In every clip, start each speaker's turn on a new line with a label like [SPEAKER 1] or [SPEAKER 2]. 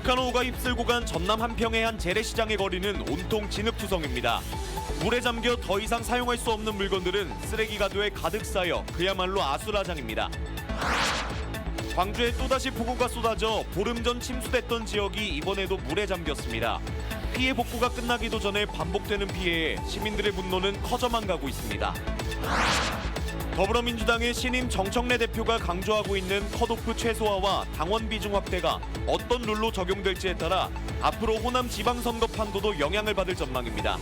[SPEAKER 1] 북한호우가 휩쓸고 간 전남 한평의 한 재래시장의 거리는 온통 진흙투성입니다. 물에 잠겨 더 이상 사용할 수 없는 물건들은 쓰레기 가도에 가득 쌓여 그야말로 아수라장입니다. 광주에 또다시 폭우가 쏟아져 보름 전 침수됐던 지역이 이번에도 물에 잠겼습니다. 피해 복구가 끝나기도 전에 반복되는 피해에 시민들의 분노는 커져만 가고 있습니다. 더불어민주당의 신임 정청래 대표가 강조하고 있는 컷오프 최소화와 당원 비중 확대가 어떤 룰로 적용될지에 따라 앞으로 호남 지방선거 판도도 영향을 받을 전망입니다.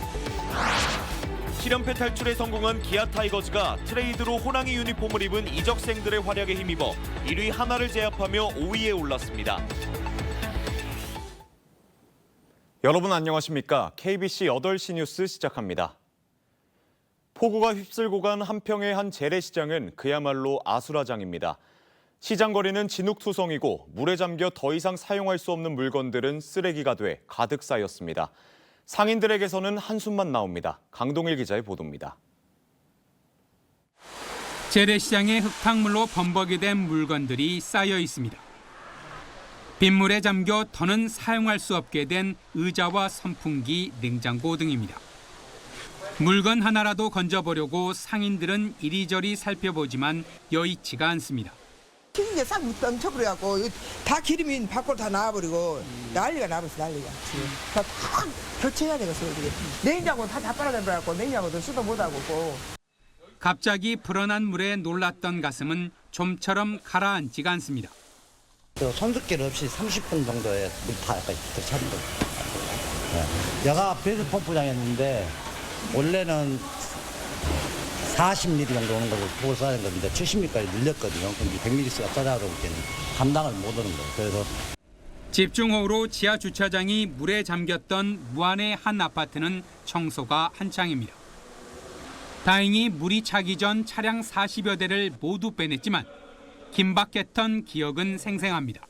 [SPEAKER 1] 실연패 탈출에 성공한 기아 타이거즈가 트레이드로 호랑이 유니폼을 입은 이적생들의 활약에 힘입어 1위 하나를 제압하며 5위에 올랐습니다.
[SPEAKER 2] 여러분 안녕하십니까? KBC 8시 뉴스 시작합니다. 폭우가 휩쓸고 간 한평의 한 재래시장은 그야말로 아수라장입니다. 시장 거리는 진흙투성이고 물에 잠겨 더 이상 사용할 수 없는 물건들은 쓰레기가 돼 가득 쌓였습니다. 상인들에게서는 한숨만 나옵니다. 강동일 기자의 보도입니다.
[SPEAKER 3] 재래시장에 흙탕물로 범벅이 된 물건들이 쌓여 있습니다. 빗물에 잠겨 더는 사용할 수 없게 된 의자와 선풍기, 냉장고 등입니다. 물건 하나라도 건져보려고 상인들은 이리저리 살펴보지만 여의치가 않습니다.
[SPEAKER 4] 기름이 싹 넘쳐버려갖고 다 기름이 밖으로 다 나와버리고 난리가 나버렸어 난리가. 다 교체해야 되겠어요. 냉장고 다 빨아내버려갖고 냉장고도 수도 못하고 있고.
[SPEAKER 3] 갑자기 불어난 물에 놀랐던 가슴은 좀처럼 가라앉지가 않습니다.
[SPEAKER 5] 손쉽길 없이 30분 정도에 물파가 들차는 거예요. 여가 배수 펌프장이었는데 원래는 40mm 정도 오는 걸로 보고 써야 되는 건데 70mm까지 늘렸거든요. 근데 100mm가 써다 보니까 감당을 못 하는 거예요. 그래서
[SPEAKER 3] 집중호우로 지하 주차장이 물에 잠겼던 무안의 한 아파트는 청소가 한창입니다. 다행히 물이 차기 전 차량 40여 대를 모두 빼냈지만 긴박했던 기억은 생생합니다.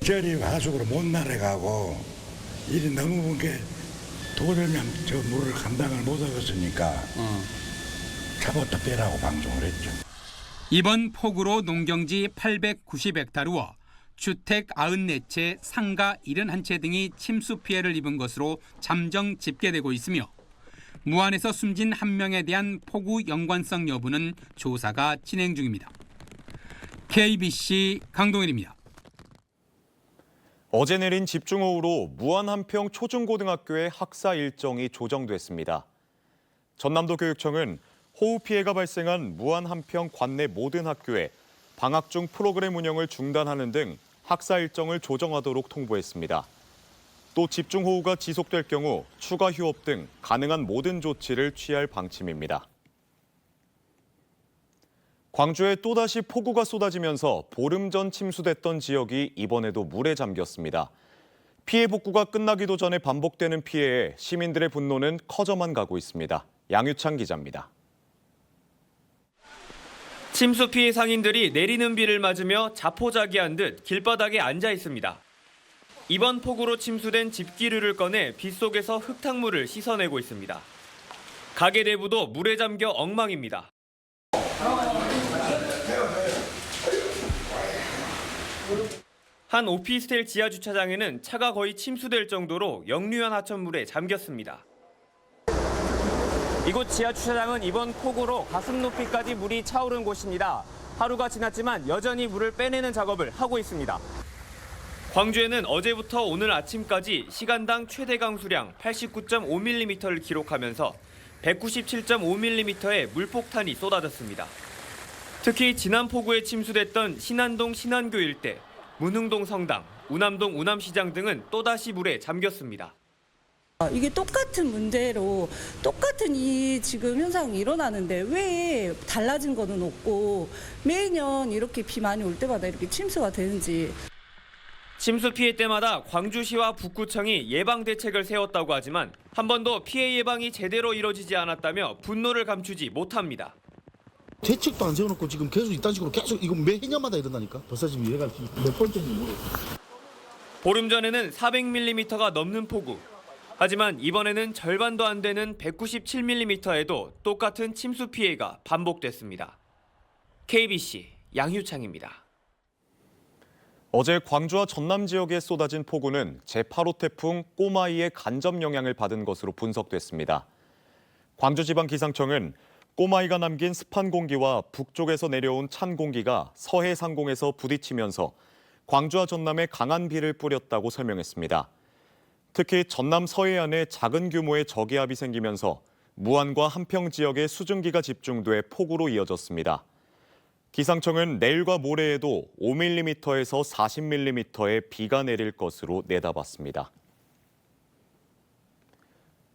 [SPEAKER 6] 절이 하수구로 못 날아가고 일이 너무 본게 도저히 저 물을 감당을 못하겠으니까 잡았다 빼라고 방송을 했죠.
[SPEAKER 3] 이번 폭우로 농경지 890헥타르와 주택 94채, 상가 71채 등이 침수 피해를 입은 것으로 잠정 집계되고 있으며 무안에서 숨진 한 명에 대한 폭우 연관성 여부는 조사가 진행 중입니다. KBC 강동일입니다.
[SPEAKER 2] 어제 내린 집중호우로 무안 한평 초중고등학교의 학사 일정이 조정됐습니다. 전남도 교육청은 호우 피해가 발생한 무안 한평 관내 모든 학교에 방학 중 프로그램 운영을 중단하는 등 학사 일정을 조정하도록 통보했습니다. 또 집중호우가 지속될 경우 추가 휴업 등 가능한 모든 조치를 취할 방침입니다. 광주에 또다시 폭우가 쏟아지면서 보름 전 침수됐던 지역이 이번에도 물에 잠겼습니다. 피해 복구가 끝나기도 전에 반복되는 피해에 시민들의 분노는 커져만 가고 있습니다. 양유찬 기자입니다.
[SPEAKER 7] 침수 피해 상인들이 내리는 비를 맞으며 자포자기한 듯 길바닥에 앉아 있습니다. 이번 폭우로 침수된 집기류를 꺼내 빗속에서 흙탕물을 씻어내고 있습니다. 가게 내부도 물에 잠겨 엉망입니다. 한 오피스텔 지하 주차장에는 차가 거의 침수될 정도로 역류한 하천물에 잠겼습니다. 이곳 지하 주차장은 이번 폭우로 가슴 높이까지 물이 차오른 곳입니다. 하루가 지났지만 여전히 물을 빼내는 작업을 하고 있습니다. 광주에는 어제부터 오늘 아침까지 시간당 최대 강수량 89.5mm를 기록하면서 197.5mm의 물폭탄이 쏟아졌습니다. 특히 지난 폭우에 침수됐던 신안동 신안교 일대, 문흥동 성당, 우남동 우남시장 등은 또다시 물에 잠겼습니다.
[SPEAKER 8] 이게 똑같은 문제로 똑같은 이 지금 현상이 일어나는데 왜 달라진 거는 없고 매년 이렇게 비 많이 올 때마다 이렇게 침수가 되는지.
[SPEAKER 7] 침수 피해 때마다 광주시와 북구청이 예방 대책을 세웠다고 하지만 한 번도 피해 예방이 제대로 이뤄지지 않았다며 분노를 감추지 못합니다.
[SPEAKER 9] 대책도 안 세워놓고 지금 계속 이딴 식으로 계속 이거 매해년마다 이런다니까. 벌써 지금 얘가 몇 번째인지 모르겠어.
[SPEAKER 7] 보름 전에는 400mm가 넘는 폭우. 하지만 이번에는 절반도 안 되는 197mm에도 똑같은 침수 피해가 반복됐습니다. KBC 양유창입니다.
[SPEAKER 2] 어제 광주와 전남 지역에 쏟아진 폭우는 제8호 태풍 꼬마이의 간접 영향을 받은 것으로 분석됐습니다. 광주지방기상청은 꼬마이가 남긴 습한 공기와 북쪽에서 내려온 찬 공기가 서해 상공에서 부딪히면서 광주와 전남에 강한 비를 뿌렸다고 설명했습니다. 특히 전남 서해안에 작은 규모의 저기압이 생기면서 무안과 한평 지역에 수증기가 집중돼 폭우로 이어졌습니다. 기상청은 내일과 모레에도 5mm에서 40mm의 비가 내릴 것으로 내다봤습니다.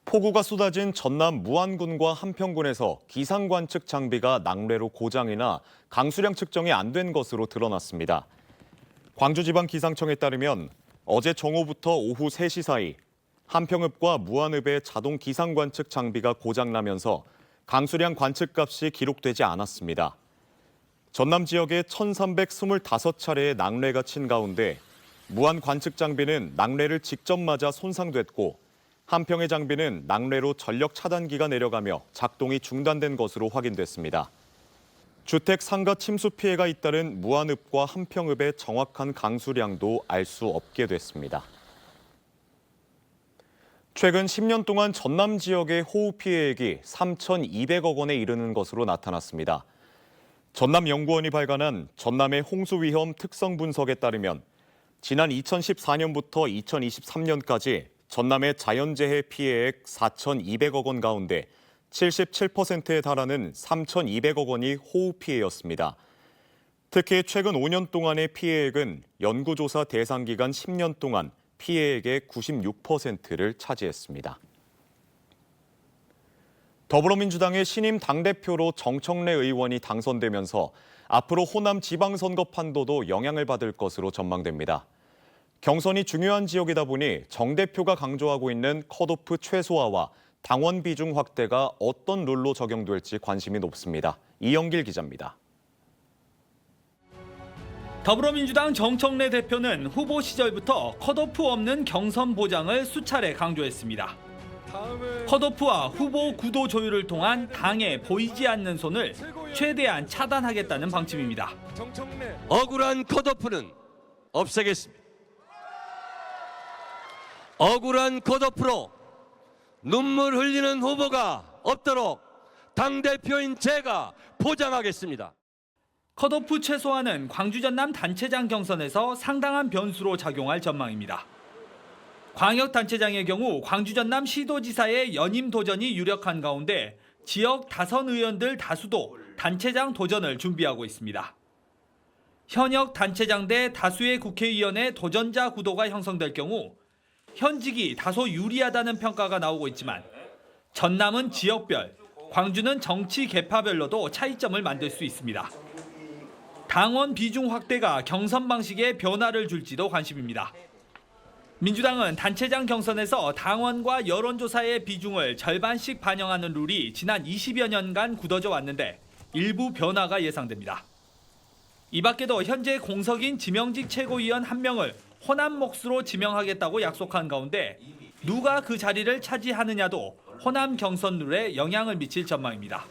[SPEAKER 2] 폭우가 쏟아진 전남 무안군과 한평군에서 기상관측 장비가 낙뢰로 고장이나 강수량 측정이 안 된 것으로 드러났습니다. 광주지방기상청에 따르면 어제 정오부터 오후 3시 사이 한평읍과 무안읍의 자동 기상관측 장비가 고장나면서 강수량 관측값이 기록되지 않았습니다. 전남 지역에 1,325차례의 낙뢰가 친 가운데 무안 관측 장비는 낙뢰를 직접 맞아 손상됐고 한평의 장비는 낙뢰로 전력 차단기가 내려가며 작동이 중단된 것으로 확인됐습니다. 주택 상가 침수 피해가 잇따른 무안읍과 한평읍의 정확한 강수량도 알 수 없게 됐습니다. 최근 10년 동안 전남 지역의 호우 피해액이 3,200억 원에 이르는 것으로 나타났습니다. 전남연구원이 발간한 전남의 홍수 위험 특성 분석에 따르면 지난 2014년부터 2023년까지 전남의 자연재해 피해액 4,200억 원 가운데 77%에 달하는 3,200억 원이 호우 피해였습니다. 특히 최근 5년 동안의 피해액은 연구조사 대상 기간 10년 동안 피해액의 96%를 차지했습니다. 더불어민주당의 신임 당대표로 정청래 의원이 당선되면서 앞으로 호남 지방선거 판도도 영향을 받을 것으로 전망됩니다. 경선이 중요한 지역이다 보니 정 대표가 강조하고 있는 컷오프 최소화와 당원 비중 확대가 어떤 룰로 적용될지 관심이 높습니다. 이영길 기자입니다.
[SPEAKER 10] 더불어민주당 정청래 대표는 후보 시절부터 컷오프 없는 경선 보장을 수차례 강조했습니다. 컷오프와 후보 구도 조율을 통한 당에 보이지 않는 손을 최대한 차단하겠다는 방침입니다.
[SPEAKER 11] 억울한 컷오프는 없애겠습니다. 억울한 컷오프로 눈물 흘리는 후보가 없도록 당대표인 제가 보장하겠습니다.
[SPEAKER 10] 컷오프 최소화는 광주 전남 단체장 경선에서 상당한 변수로 작용할 전망입니다. 광역단체장의 경우 광주 전남 시도지사의 연임 도전이 유력한 가운데 지역 다선 의원들 다수도 단체장 도전을 준비하고 있습니다. 현역 단체장 대 다수의 국회의원의 도전자 구도가 형성될 경우 현직이 다소 유리하다는 평가가 나오고 있지만 전남은 지역별, 광주는 정치 계파별로도 차이점을 만들 수 있습니다. 당원 비중 확대가 경선 방식에 변화를 줄지도 관심입니다. 민주당은 단체장 경선에서 당원과 여론조사의 비중을 절반씩 반영하는 룰이 지난 20여 년간 굳어져 왔는데 일부 변화가 예상됩니다. 이 밖에도 현재 공석인 지명직 최고위원 1명을 호남 몫으로 지명하겠다고 약속한 가운데 누가 그 자리를 차지하느냐도 호남 경선 룰에 영향을 미칠 전망입니다.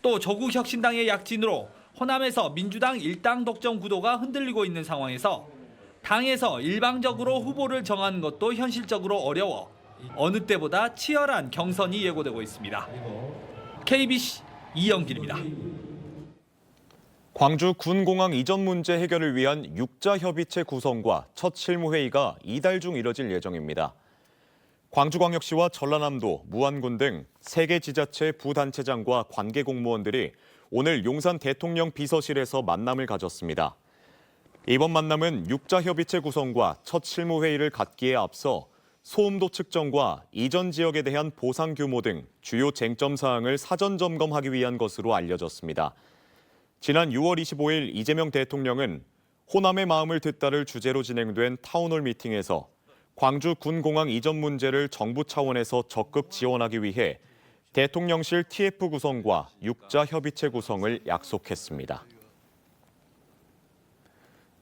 [SPEAKER 10] 또 조국혁신당의 약진으로 호남에서 민주당 일당 독점 구도가 흔들리고 있는 상황에서 당에서 일방적으로 후보를 정하는 것도 현실적으로 어려워 어느 때보다 치열한 경선이 예고되고 있습니다. KBC 이영길입니다.
[SPEAKER 2] 광주 군공항 이전 문제 해결을 위한 육자협의체 구성과 첫 실무회의가 이달 중 이뤄질 예정입니다. 광주광역시와 전라남도, 무안군 등 3개 지자체 부단체장과 관계 공무원들이 오늘 용산 대통령 비서실에서 만남을 가졌습니다. 이번 만남은 육자협의체 구성과 첫 실무회의를 갖기에 앞서 소음도 측정과 이전 지역에 대한 보상 규모 등 주요 쟁점 사항을 사전 점검하기 위한 것으로 알려졌습니다. 지난 6월 25일 이재명 대통령은 호남의 마음을 듣다를 주제로 진행된 타운홀 미팅에서 광주 군공항 이전 문제를 정부 차원에서 적극 지원하기 위해 대통령실 TF 구성과 육자협의체 구성을 약속했습니다.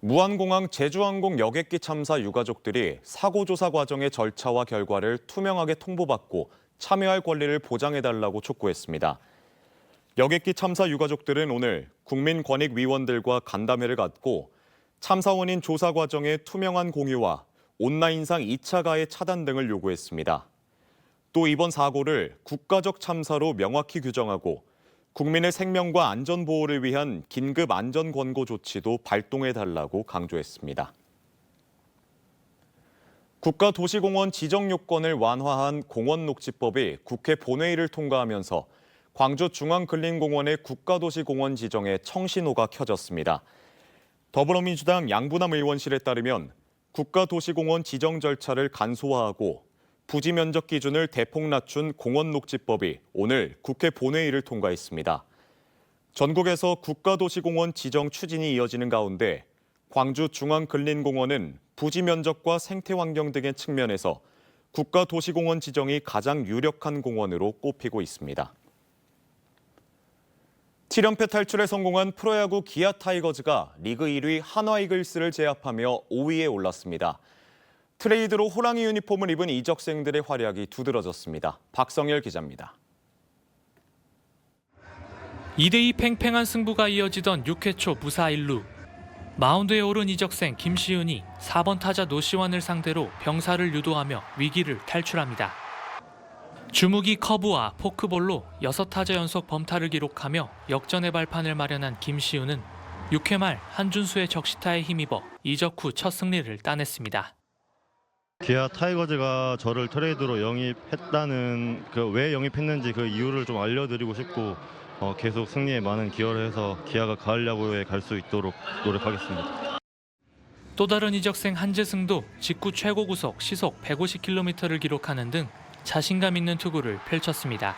[SPEAKER 2] 무안공항 제주항공 여객기 참사 유가족들이 사고조사 과정의 절차와 결과를 투명하게 통보받고 참여할 권리를 보장해달라고 촉구했습니다. 여객기 참사 유가족들은 오늘 국민권익위원들과 간담회를 갖고 참사 원인 조사 과정의 투명한 공유와 온라인상 2차 가해 차단 등을 요구했습니다. 또 이번 사고를 국가적 참사로 명확히 규정하고 국민의 생명과 안전 보호를 위한 긴급 안전 권고 조치도 발동해달라고 강조했습니다. 국가도시공원 지정 요건을 완화한 공원녹지법이 국회 본회의를 통과하면서 광주중앙근린공원의 국가도시공원 지정에 청신호가 켜졌습니다. 더불어민주당 양부남 의원실에 따르면 국가도시공원 지정 절차를 간소화하고 부지 면적 기준을 대폭 낮춘 공원녹지법이 오늘 국회 본회의를 통과했습니다. 전국에서 국가도시공원 지정 추진이 이어지는 가운데 광주중앙근린공원은 부지 면적과 생태환경 등의 측면에서 국가도시공원 지정이 가장 유력한 공원으로 꼽히고 있습니다. 7연패 탈출에 성공한 프로야구 기아 타이거즈가 리그 1위 한화 이글스를 제압하며 5위에 올랐습니다. 트레이드로 호랑이 유니폼을 입은 이적생들의 활약이 두드러졌습니다. 박성열 기자입니다.
[SPEAKER 12] 2대2 팽팽한 승부가 이어지던 6회 초 무사 1루. 마운드에 오른 이적생 김시윤이 4번 타자 노시환을 상대로 병사를 유도하며 위기를 탈출합니다. 주무기 커브와 포크볼로 6타자 연속 범타를 기록하며 역전의 발판을 마련한 김시윤은 6회 말 한준수의 적시타에 힘입어 이적 후 첫 승리를 따냈습니다.
[SPEAKER 13] 기아 타이거즈가 저를 트레이드로 영입했다는 왜 영입했는지 그 이유를 좀 알려드리고 싶고 계속 승리에 많은 기여를 해서 기아가 가을 야구에 갈 수 있도록 노력하겠습니다.
[SPEAKER 12] 또 다른 이적생 한재승도 직구 최고 구속 시속 150km를 기록하는 등 자신감 있는 투구를 펼쳤습니다.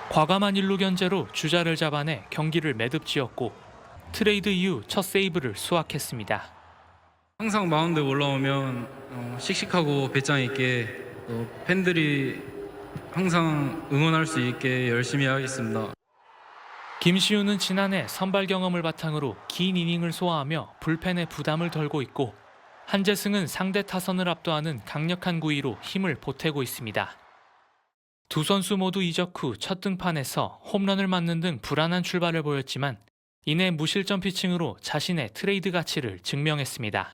[SPEAKER 12] 과감한 1루 견제로 주자를 잡아내 경기를 매듭지었고 트레이드 이후 첫 세이브를 수확했습니다.
[SPEAKER 14] 항상 마운드 올라오면 씩씩하고 배짱 있게 팬들이 항상 응원할 수 있게 열심히 하겠습니다.
[SPEAKER 12] 김시윤은 지난해 선발 경험을 바탕으로 긴 이닝을 소화하며 불펜에 부담을 덜고 있고 한재승은 상대 타선을 압도하는 강력한 구위로 힘을 보태고 있습니다. 두 선수 모두 이적 후 첫 등판에서 홈런을 맞는 등 불안한 출발을 보였지만 이내 무실점 피칭으로 자신의 트레이드 가치를 증명했습니다.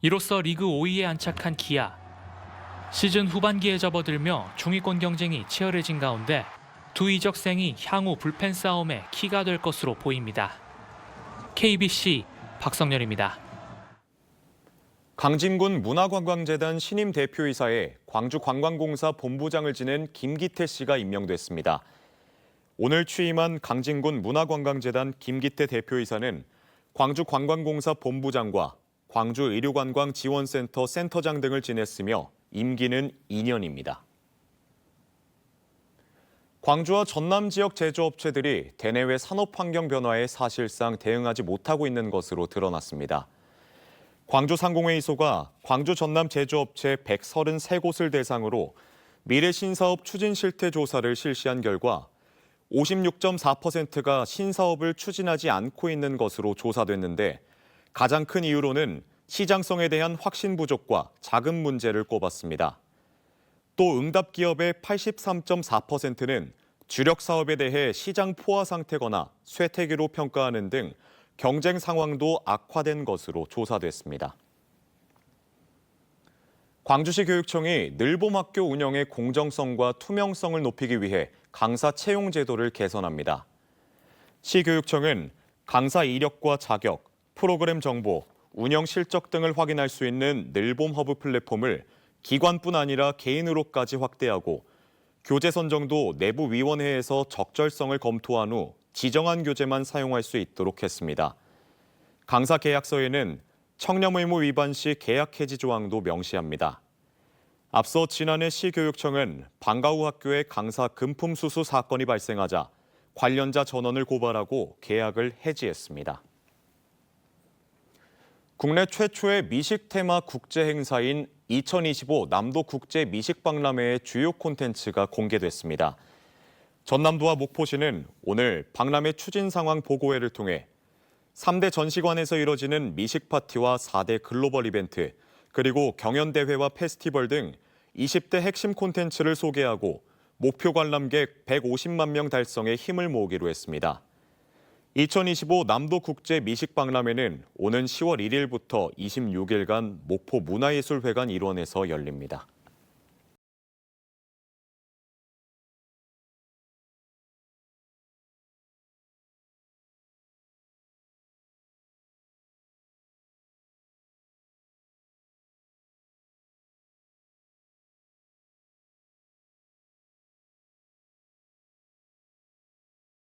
[SPEAKER 12] 이로써 리그 5위에 안착한 기아. 시즌 후반기에 접어들며 중위권 경쟁이 치열해진 가운데 두 이적생이 향후 불펜 싸움에 키가 될 것으로 보입니다. KBC 박성열입니다.
[SPEAKER 2] 강진군 문화관광재단 신임 대표이사에 광주관광공사 본부장을 지낸 김기태 씨가 임명됐습니다. 오늘 취임한 강진군 문화관광재단 김기태 대표이사는 광주관광공사 본부장과 광주의료관광지원센터 센터장 등을 지냈으며 임기는 2년입니다. 광주와 전남 지역 제조업체들이 대내외 산업환경 변화에 사실상 대응하지 못하고 있는 것으로 드러났습니다. 광주상공회의소가 광주 전남 제조업체 133곳을 대상으로 미래 신사업 추진 실태 조사를 실시한 결과 56.4%가 신사업을 추진하지 않고 있는 것으로 조사됐는데 가장 큰 이유로는 시장성에 대한 확신 부족과 자금 문제를 꼽았습니다. 또 응답 기업의 83.4%는 주력 사업에 대해 시장 포화 상태거나 쇠퇴기로 평가하는 등 경쟁 상황도 악화된 것으로 조사됐습니다. 광주시 교육청이 늘봄학교 운영의 공정성과 투명성을 높이기 위해 강사 채용 제도를 개선합니다. 시교육청은 강사 이력과 자격, 프로그램 정보, 운영 실적 등을 확인할 수 있는 늘봄 허브 플랫폼을 기관뿐 아니라 개인으로까지 확대하고 교재 선정도 내부 위원회에서 적절성을 검토한 후 지정한 교재만 사용할 수 있도록 했습니다. 강사 계약서에는 청렴 의무 위반 시 계약 해지 조항도 명시합니다. 앞서 지난해 시교육청은 방과후 학교의 강사 금품 수수 사건이 발생하자 관련자 전원을 고발하고 계약을 해지했습니다. 국내 최초의 미식 테마 국제 행사인 2025 남도 국제 미식 박람회의 주요 콘텐츠가 공개됐습니다. 전남도와 목포시는 오늘 박람회 추진 상황 보고회를 통해 3대 전시관에서 이뤄지는 미식 파티와 4대 글로벌 이벤트, 그리고 경연대회와 페스티벌 등 20대 핵심 콘텐츠를 소개하고 목표 관람객 150만 명 달성에 힘을 모으기로 했습니다. 2025 남도국제 미식박람회는 오는 10월 1일부터 26일간 목포 문화예술회관 일원에서 열립니다.